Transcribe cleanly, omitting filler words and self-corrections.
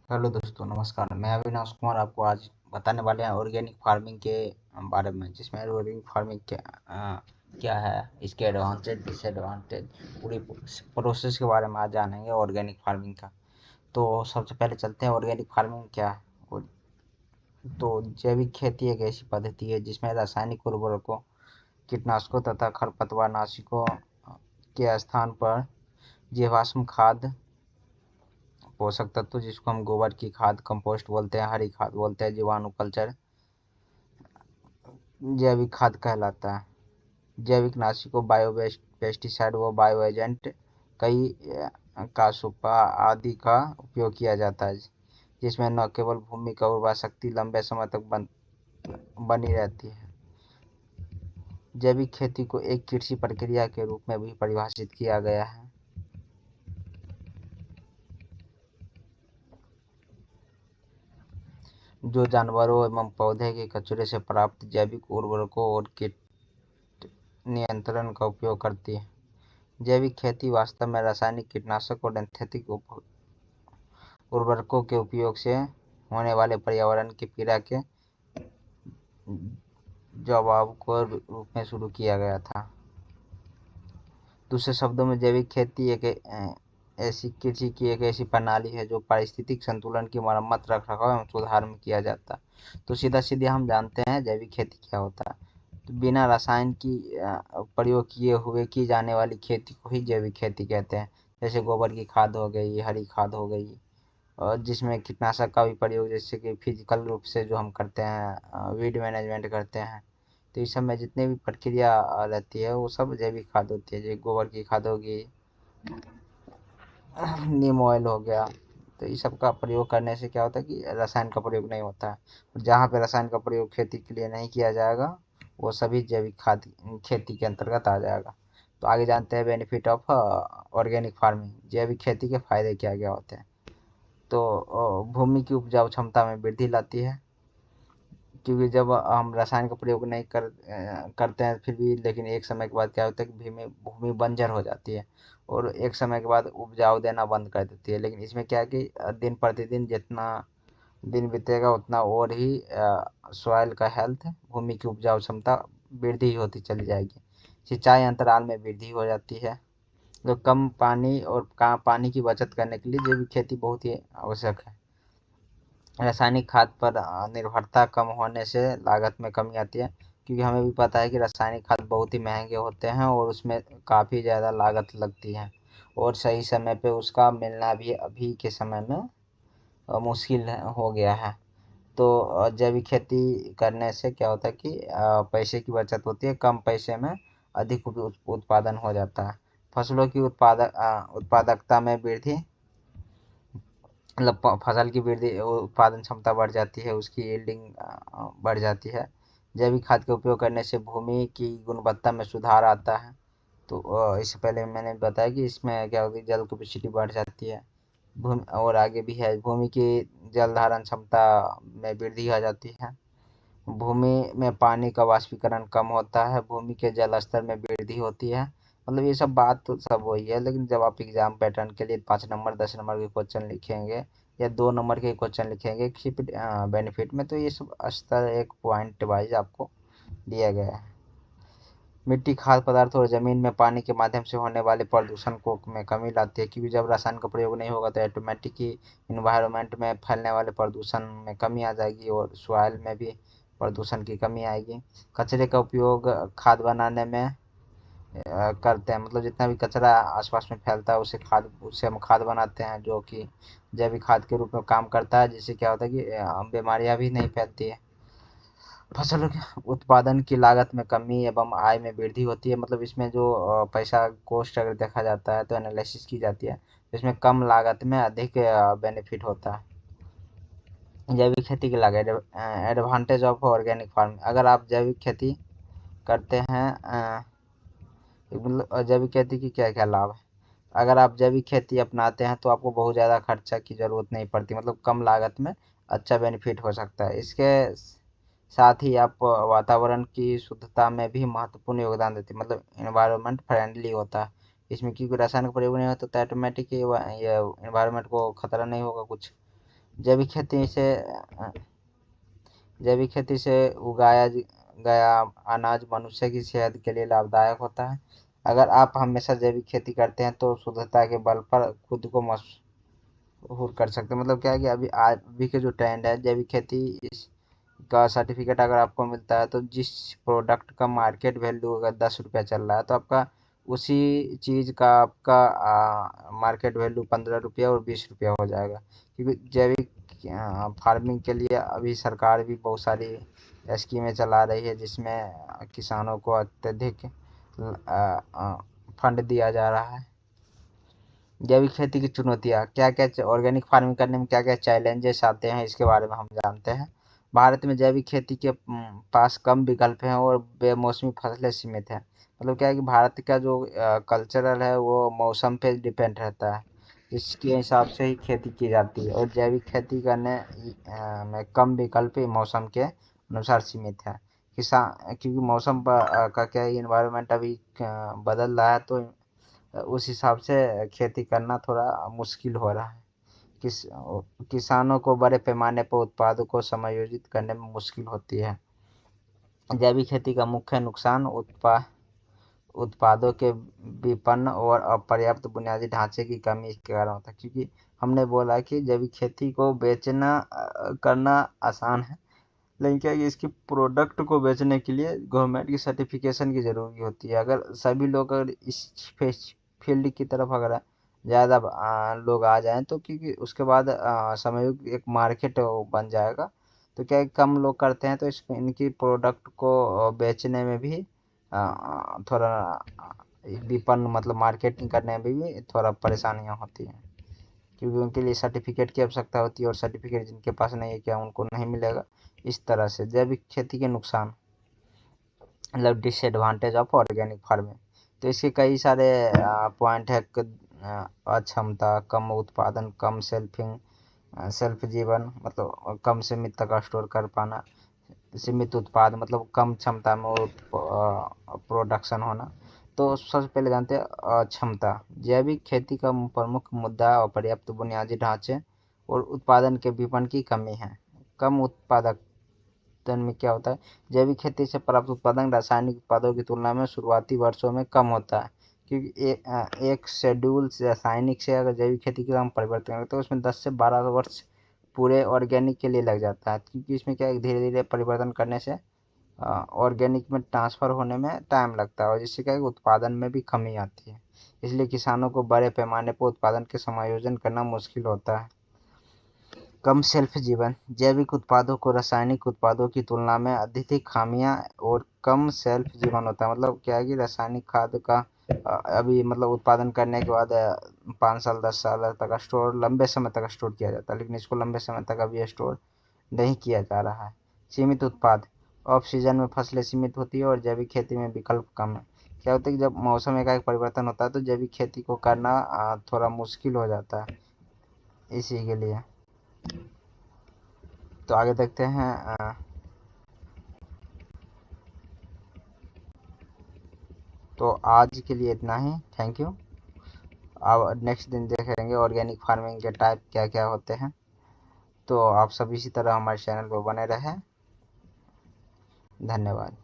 Hello दोस्तों, नमस्कार। मैं अविनाश कुमार आपको आज बताने वाले हैं ऑर्गेनिक फार्मिंग के बारे में, जिसमें ऑर्गेनिक फार्मिंग क्या है, इसके एडवांटेज डिसएडवांटेज, पूरी प्रोसेस के बारे में आज जानेंगे ऑर्गेनिक फार्मिंग का। तो सबसे पहले चलते हैं ऑर्गेनिक फार्मिंग क्या है। तो जैविक खेती एक ऐसी पद्धति है जिसमें रासायनिक उर्वरकों, कीटनाशकों तथा खरपतवार नाशकों के स्थान पर जीवाश्म खाद, पोषक तत्व जिसको हम गोबर की खाद, कंपोस्ट बोलते हैं, हरी खाद बोलते हैं, जीवाणु कल्चर जैविक खाद कहलाता है। जैविक नाशकों, बायो पेस्टिसाइड व बायो एजेंट, कई कासुपा आदि का उपयोग किया जाता है, जिसमें न केवल भूमि का उर्वरा शक्ति लंबे समय तक बनी रहती है। जैविक खेती को एक कृषि प्रक्रिया के रूप में भी परिभाषित किया गया है जो जानवरों एवं पौधे के कचरे से प्राप्त जैविक उर्वरकों और कीट नियंत्रण का उपयोग करती है। जैविक खेती वास्तव में रासायनिक कीटनाशक और सिंथेटिक उर्वरकों के उपयोग से होने वाले पर्यावरण की पीड़ा के जवाब के रूप में शुरू किया गया था। दूसरे शब्दों में, जैविक खेती एक ऐसी कृषि की एक ऐसी प्रणाली है जो पारिस्थितिक संतुलन की मरम्मत, रखरखाव एवं सुधार में किया जाता है। तो सीधा सीधे हम जानते हैं जैविक खेती क्या होता है। तो बिना रसायन की प्रयोग किए हुए की जाने वाली खेती को ही जैविक खेती कहते हैं। जैसे गोबर की खाद हो गई, हरी खाद हो गई, और जिसमें कीटनाशक का भी प्रयोग जैसे कि फिजिकल रूप से जो हम करते हैं, वीड मैनेजमेंट करते हैं। तो इस सब में जितने भी प्रक्रिया रहती है वो सब जैविक खाद होती है। जैसे गोबर की खाद होगी, नीम ऑयल हो गया। तो इस सब का प्रयोग करने से क्या होता है कि रसायन का प्रयोग नहीं होता है। और जहाँ पे रसायन का प्रयोग खेती के लिए नहीं किया जाएगा वो सभी जैविक खाद खेती के अंतर्गत आ जाएगा। तो आगे जानते हैं बेनिफिट ऑफ ऑर्गेनिक फार्मिंग। जैविक खेती के फायदे क्या क्या होते हैं। तो भूमि की उपजाऊ क्षमता में वृद्धि लाती है, क्योंकि जब हम रसायन का प्रयोग नहीं करते हैं फिर भी, लेकिन एक समय के बाद क्या होता है कि भूमि भूमि बंजर हो जाती है और एक समय के बाद उपजाऊ देना बंद कर देती है। लेकिन इसमें क्या है कि दिन प्रतिदिन जितना दिन बीतेगा उतना और ही सॉइल का हेल्थ, भूमि की उपजाऊ क्षमता वृद्धि होती चली जाएगी। सिंचाई अंतराल में वृद्धि हो जाती है। तो कम पानी और पानी की बचत करने के लिए जैविक खेती बहुत ही आवश्यक है। रासायनिक खाद पर निर्भरता कम होने से लागत में कमी आती है, क्योंकि हमें भी पता है कि रासायनिक खाद बहुत ही महंगे होते हैं और उसमें काफ़ी ज़्यादा लागत लगती है और सही समय पे उसका मिलना भी अभी के समय में मुश्किल हो गया है। तो जैविक खेती करने से क्या होता है कि पैसे की बचत होती है, कम पैसे में अधिक उत्पादन हो जाता है। फसलों की उत्पादकता में वृद्धि, मतलब फसल की वृद्धि, उत्पादन क्षमता बढ़ जाती है, उसकी यील्डिंग बढ़ जाती है। जैविक खाद का उपयोग करने से भूमि की गुणवत्ता में सुधार आता है। तो इससे पहले मैंने बताया कि इसमें क्या होती है, जल कैपेसिटी बढ़ जाती है। भूमि और आगे भी है, भूमि की जल धारण क्षमता में वृद्धि आ जाती है। भूमि में पानी का वाष्पीकरण कम होता है, भूमि के जल स्तर में वृद्धि होती है। मतलब ये सब बात तो सब वही है, लेकिन जब आप एग्जाम पैटर्न के लिए 5 नंबर 10 नंबर के क्वेश्चन लिखेंगे या 2 नंबर के क्वेश्चन लिखेंगे किसी बेनिफिट में, तो ये सब स्तर एक पॉइंट वाइज आपको दिया गया है। मिट्टी, खाद्य पदार्थ और जमीन में पानी के माध्यम से होने वाले प्रदूषण को में कमी लाती है, क्योंकि जब रसायन का प्रयोग नहीं होगा तो ऑटोमेटिक ही इन्वायरमेंट में फैलने वाले प्रदूषण में कमी आ जाएगी और सॉइल में भी प्रदूषण की कमी आएगी। कचरे का उपयोग खाद बनाने में करते हैं, मतलब जितना भी कचरा आसपास में फैलता है उससे हम खाद बनाते हैं, जो कि जैविक खाद के रूप में काम करता है, जिससे क्या होता है कि बीमारियां भी नहीं फैलती है। फसलों के उत्पादन की लागत में कमी एवं आय में वृद्धि होती है। मतलब इसमें जो पैसा कॉस्ट अगर देखा जाता है तो एनालिसिस की जाती है, तो इसमें कम लागत में अधिक बेनिफिट होता है। जैविक खेती की लागत, एडवांटेज ऑफ ऑर्गेनिक फार्मिंग। अगर आप जैविक खेती करते हैं, मतलब जैविक खेती की क्या क्या लाभ है। अगर आप जैविक खेती अपनाते हैं तो आपको बहुत ज़्यादा खर्चा की ज़रूरत नहीं पड़ती, मतलब कम लागत में अच्छा बेनिफिट हो सकता है। इसके साथ ही आप वातावरण की शुद्धता में भी महत्वपूर्ण योगदान देते हैं, मतलब इन्वायरमेंट फ्रेंडली होता है इसमें, क्योंकि रसायन का प्रयोग नहीं होता तो ऑटोमेटिक ये इन्वायरमेंट को खतरा नहीं होगा कुछ। जैविक खेती से जैविक खेती से उगाया गया अनाज मनुष्य की सेहत के लिए लाभदायक होता है। अगर आप हमेशा जैविक खेती करते हैं तो शुद्धता के बल पर खुद को मशहूर कर सकते हैं। मतलब क्या है कि अभी के जो ट्रेंड है जैविक खेती का सर्टिफिकेट अगर आपको मिलता है तो जिस प्रोडक्ट का मार्केट वैल्यू अगर 10 रुपया चल रहा है तो आपका उसी चीज़ का आपका मार्केट वैल्यू 15 रुपया और 20 रुपया हो जाएगा। क्योंकि जैविक फार्मिंग के लिए अभी सरकार भी बहुत सारी स्कीमें चला रही है जिसमें किसानों को अत्यधिक फंड दिया जा रहा है। जैविक खेती की चुनौतियाँ क्या क्या, ऑर्गेनिक फार्मिंग करने में क्या क्या चैलेंजेस आते हैं इसके बारे में हम जानते हैं। भारत में जैविक खेती के पास कम विकल्प हैं और बेमौसमी फसलें सीमित हैं। मतलब क्या है कि भारत का जो कल्चरल है वो मौसम पे डिपेंड रहता है, इसके हिसाब से ही खेती की जाती है। और जैविक खेती करने में कम विकल्प मौसम के अनुसार सीमित है। किसान क्योंकि मौसम का क्या इन्वायरमेंट अभी बदल रहा है तो उस हिसाब से खेती करना थोड़ा मुश्किल हो रहा है। किस किसानों को बड़े पैमाने पर उत्पादों को समायोजित करने में मुश्किल होती है। जैविक खेती का मुख्य नुकसान उत्पादों के विपणन और अपर्याप्त बुनियादी ढांचे की कमी के कारण होता है। क्योंकि हमने बोला कि जैविक खेती को बेचना करना आसान है, लेकिन क्या है कि इसकी प्रोडक्ट को बेचने के लिए गवर्नमेंट की सर्टिफिकेशन की ज़रूरी होती है। अगर सभी लोग अगर इस फील्ड की तरफ अगर ज़्यादा लोग आ जाएं तो क्योंकि उसके बाद समयुक्त एक मार्केट बन जाएगा। तो क्या है, कम लोग करते हैं तो इनकी प्रोडक्ट को बेचने में भी थोड़ा विपणन मतलब मार्केटिंग करने में भी थोड़ा परेशानियाँ होती हैं। क्योंकि उनके लिए सर्टिफिकेट की आवश्यकता होती है और सर्टिफिकेट जिनके पास नहीं है क्या उनको नहीं मिलेगा। इस तरह से जैविक खेती के नुकसान मतलब डिसएडवांटेज ऑफ ऑर्गेनिक फार्मिंग, तो इसके कई सारे पॉइंट है। अक्षमता, कम उत्पादन, कम सेल्फ जीवन मतलब कम सीमित तक स्टोर कर पाना, सीमित उत्पाद मतलब कम क्षमता में प्रोडक्शन होना। तो सबसे पहले जानते हैं क्षमता। जैविक खेती का प्रमुख मुद्दा अपर्याप्त बुनियादी ढांचे और उत्पादन के विपणन की कमी है। कम उत्पादन में क्या होता है, जैविक खेती से प्राप्त उत्पादन रासायनिक उत्पादों की तुलना में शुरुआती वर्षों में कम होता है। क्योंकि एक शेड्यूल रासायनिक से अगर जैविक खेती का हम परिवर्तन करें तो उसमें 10 से 12 वर्ष पूरे ऑर्गेनिक के लिए लग जाता है। क्योंकि इसमें क्या है, धीरे धीरे परिवर्तन करने से ऑर्गेनिक में ट्रांसफ़र होने में टाइम लगता है और जिससे क्या है उत्पादन में भी कमी आती है। इसलिए किसानों को बड़े पैमाने पर उत्पादन के समायोजन करना मुश्किल होता है। कम शेल्फ जीवन। जैविक उत्पादों को रासायनिक उत्पादों की तुलना में अधिक खामियां और कम शेल्फ जीवन होता है। मतलब क्या है कि रासायनिक खाद का अभी मतलब उत्पादन करने के बाद 5 साल 10 साल तक स्टोर लंबे समय तक स्टोर किया जाता है, लेकिन इसको लंबे समय तक अभी स्टोर नहीं किया जा रहा है। सीमित उत्पाद। ऑफ सीजन में फसलें सीमित होती है और जैविक खेती में विकल्प कम है। क्या होता है कि जब मौसम एकाएक परिवर्तन होता है तो जैविक खेती को करना थोड़ा मुश्किल हो जाता है इसी के लिए। तो आगे देखते हैं। तो आज के लिए इतना ही, थैंक यू। अब नेक्स्ट दिन देखेंगे ऑर्गेनिक फार्मिंग के टाइप क्या क्या होते हैं। तो आप सब इसी तरह हमारे चैनल पर बने रहें। धन्यवाद।